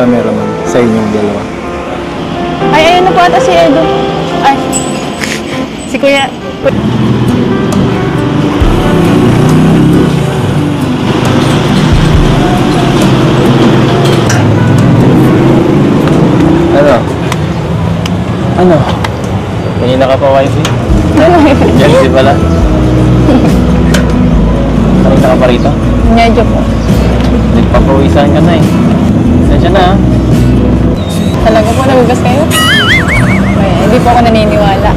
cameraman sa inyong dalawa. Ay, ayun na po ata si Edo. Ay, si Kuya. Ano? Kanina ka pa wifi? Yan si pala. Kanina ka pa rito? Medyo po. Nagpapawisan ka na eh. Saan na? Talaga po, nagugas kayo? Ay, hindi po ako naniniwala.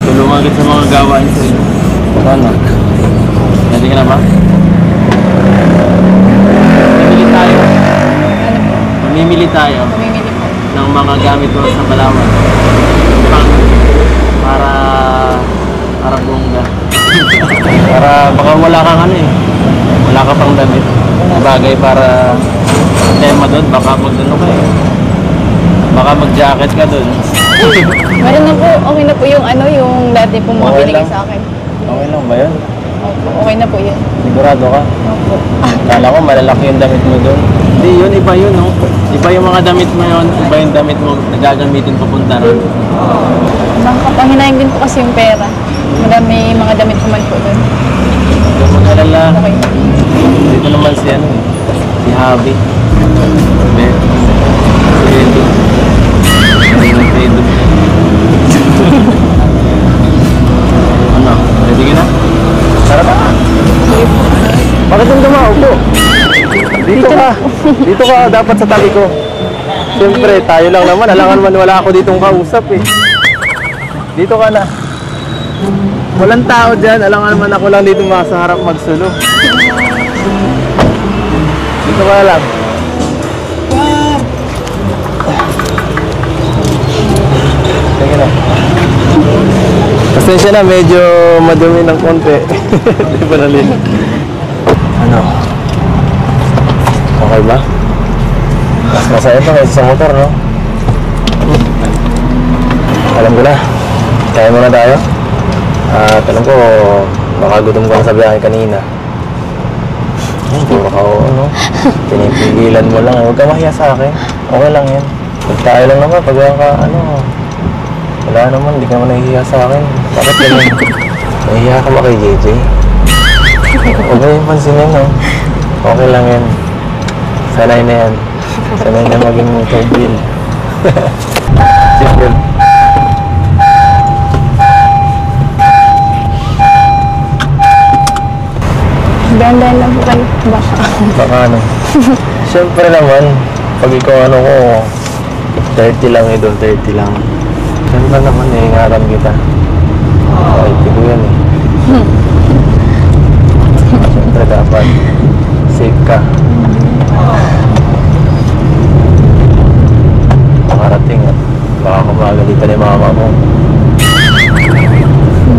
Tulungan kita sa mga gawain sa iyo. Paano? Hindi ka na ba? Mamimili tayo. Ano po? Mamimili tayo Mamimili po. ng mga gamit mo sa Palawan. Para bongga. Para baka wala kang ano eh. Wala ka pang damit. Bagay para tema doon. Baka mag-ano ka eh. Baka mag-jacket ka doon. Meron na po, okay na po yung ano, yung dati po mga Okay binigay lang. sa akin. Okay lang ba yun? Opo, okay na po yun. Sigurado ka? Opo. Kala ko malalaki yung damit mo doon. Hindi, yun, iba yun, no? Iba yung mga damit mo yun, iba yung damit mo na gagamitin papunta ron. Bangka, panghinayang din po kasi yung pera. Madami mga damit ko man po doon. Yung mga lala, Okay na. dito naman si ano, si Javi. Si Edo. Si Edo. Ano, ready ka na? Tara ba? Bakit yung dumaupo? Dito ka. Dito ka dapat sa tabi ko. Siyempre, tayo lang naman. Alangan man wala ako ditong kausap eh. Dito ka na. Walang tao dyan. Alangan naman ako lang dito sa harap magsulo. Dito ka lang. Sige na. Pasensya na, medyo madumi ng konti. Di ba nalin? Ano? Okay ba? Mas masaya pa kaysa sa motor, no? Alam ko na. Kaya muna tayo. At alam ko, baka gutom ko na sa biyahe kanina. Puro ka, ano? Pinipigilan mo lang. Huwag ka mahiya sa akin. Okay lang yan. Pag tayo lang naman, pag ka, ano, wala naman, hindi ka naman nahihiya sa akin. Bakit ganun? Nahihiya ka ba kay JJ? Huwag mo yung pansinin, no? Okay lang yan. Sanay na yan. Sanay na maging kaibil. Simple. Ganda lang po kayo. Baka. Baka ano. Siyempre naman, pag ikaw ano ko, 30 lang ito, 30 lang. Ganda naman eh, ngaran kita. Ay, ko yan eh. Siyempre dapat safe ka. Makarating at baka kumagalitan yung mama mo.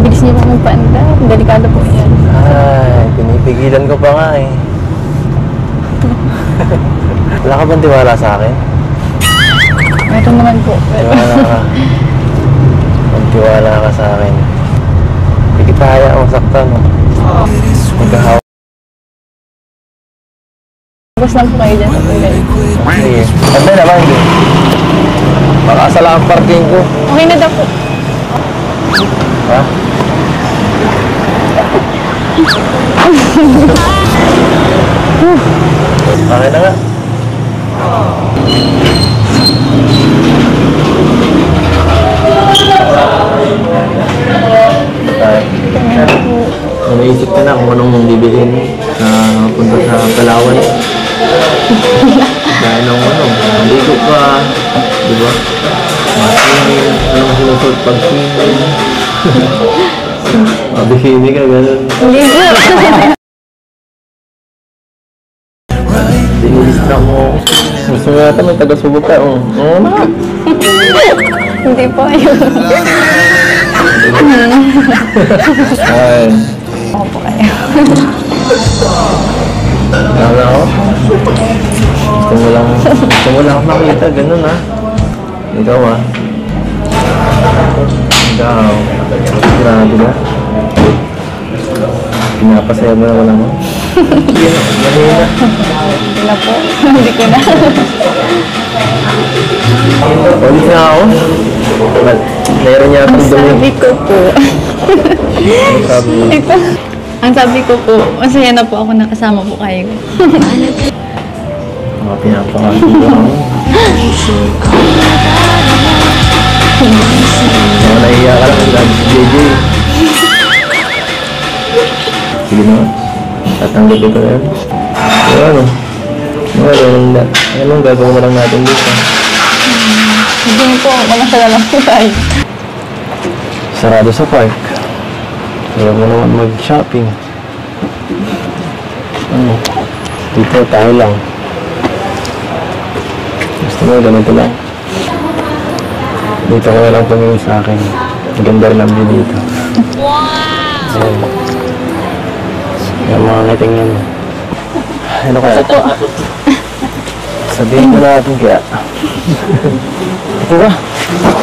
Bilis niyo po magpaanda. Delikado po yan. Ay, pinipigilan ko pa nga eh. Wala ka bang tiwala sa akin? Meron naman po. Tiwala ka. Magtiwala ka sa akin. Hindi kita hayaan masaktan. Magkahawa. Tapos lang po kayo dyan sa tulay. Sige. Sandali naman, hindi. Baka asala ang parking ko. Okay na daw po. Ha? Okay na nga. Naisip ka na kung anong bibilhin na punta sa Palawan. Dahil nung ano, ligo ka, di ba? Masingin, anong sinusot pag singin. Mabikini ka, gano'n. Hindi po. Dinilista mo. Gusto mo natin may taga-subok ka. Oo na. Hindi po ayun. Ay. Ako po kayo. Nala ako. Gusto mo lang ako makita. Ganun ha. Ikaw ha. Ikaw. Grabe ka. Pinapasaya mo naman ako. Mali na. na po. Hindi ko na. Ulit na ako. Meron niya akong dumi. Sabi ko po. Ito. Ang sabi ko po, masaya na po ako nakasama po kayo. Mga pinapangalan ko ako. Mga naiiyak ka lang lang si JJ. Sige na. Tatanggap ito na yun. Ano? Anong gagawin na lang natin dito? Hindi po, mamasala lang po tayo. Sarado sa park. Kaya mo naman mag-shopping. Ano? Dito tayo lang. Gusto mo ganito lang. Dito ko na lang tumingin sa akin. Ang ganda rin ang view dito. Wow! Ayan. Yung mga ngiting yan. Ano kaya? Sabihin ko natin kaya. Ito ba?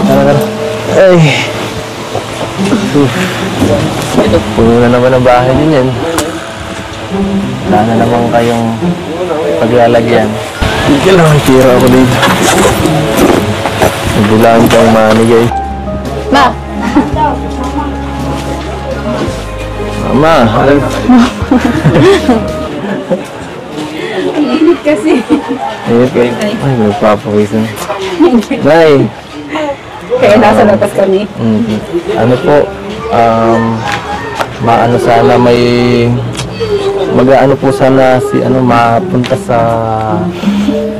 Tara. Ay! Puno na naman ang bahay din yan. Wala na naman kayong paglalagyan. Hindi kailangan tira ako dito. Nagulaan ko ang manager. Ma! Mama! Alam. Init kasi. Ayun kayo. Ay, magpapawisan. Nay! Kaya nasa labas kami. Ano po, maano sana may mag-ano po sana si ano mapunta sa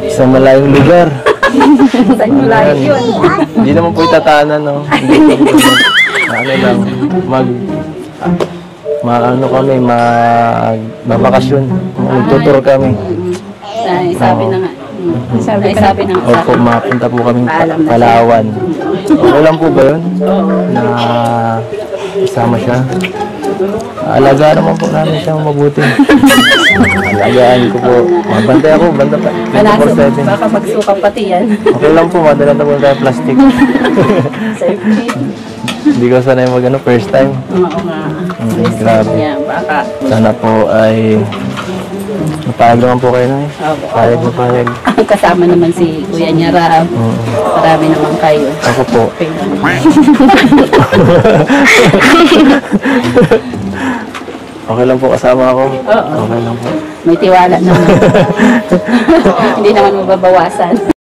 isang malayong lugar. Saan yung layo yun? Hindi naman po itatanan, no? Hindi po, ano lang, ano kami, magbabakasyon. Magtutur kami. Sabi na nga. Sabi na nga. Opo, mapunta po kami Palawan. Okay lang po ba yun? Na isama siya? Alagaan naman po namin siya mabuti. Alagaan ko po. Mabantay ako, banda pa. 24/7. Baka magsuka pati yan. Okay lang po, madala na po tayo plastic. Hindi ko sanay mag first time. Oo nga. Grabe. Yan, baka. Sana po ay napayag naman po kayo na eh. Payag na payag. Kasama naman si Kuya niya Rab. Marami naman kayo. Ako po. Okay naman. Okay lang po kasama ako. Oo. Okay lang po. May tiwala naman. Hindi naman mababawasan.